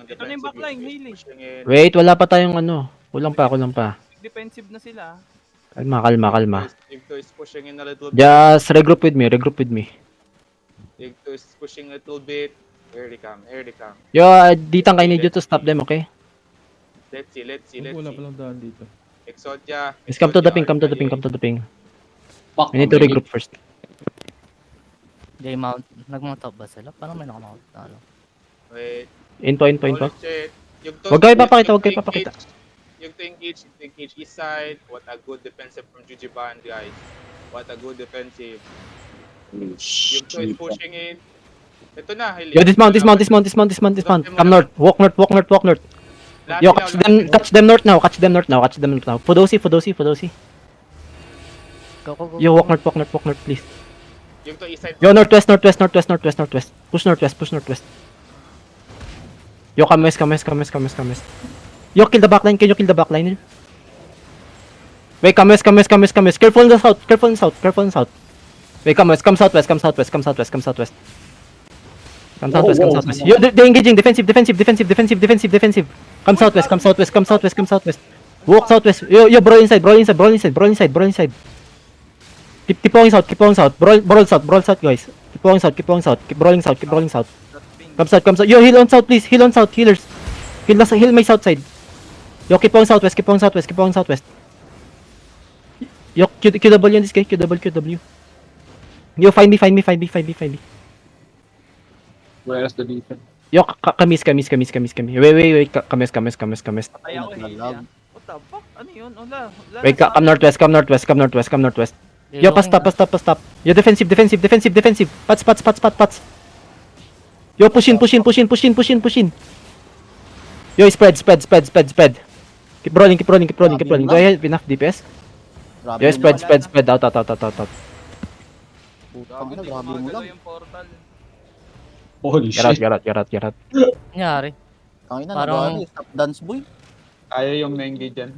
ng Ito na yung defensive. backline, Yung Haley. pushing in. Wait, wala pa tayong ano. Kulang pa. Defensive na sila. Kalma. Igto is pushing in a little bit. Just regroup with me. Igto is pushing a little bit. Here they come. Yo, Ditang, I need you to stop them, okay? Let's see. Wala palang daan dito. Exodia. Just come to the are ping, come to the trying. ping. Fuck, We need to regroup first. They mount. Nag-mount up ba sila? Parang may nakamount na ano. Wait. Into. Holy shit. Yung to- Huwag kayo yung papakita. Yung to engage east side. What a good defensive from Jujiban, guys. What a good defensive. Yung to is pushing in. Ito na, Haley. Yo, dismount. Come north. Walk north. Lahat Yo, sila, catch them north now. Fudosi. Go. Yo, walk north, please. Yung to east side. Yo, northwest. Push northwest. Yo, come west. Yo, kill the backline. Can you kill the backline? Wait, come west. Careful in the south. Wait, come west. Come southwest. Yo, they're engaging. Defensive. Come southwest. Walk southwest. Yo, brawl inside. Keep going south. Brawl south, guys. Keep going south. Keep brawling south. That ping. Come south. Yo, heal on south, please. Healers. Heal my south side. Yo, keep going southwest. Yo, QW on this guy. QW. Yo, find me. Where's the defense? Yo, kamis. Wait. Kamis. Patay ako, Haley. What the fuck? Ano yun? Wala. Wait, come northwest. Yo, pa-stop. Yo, defensive. Pats. Yo, push in. Yo, spread. Keep rolling. Go ahead, enough DPS. Yo, spread. Out. Grabe Putang ina, na, grabe mo gumagalaw lang. yung portal. Holy Get shit. out. Nangyari. Tangina, Parang- nagano, stop dance boy. Ayaw yung na-engage yan.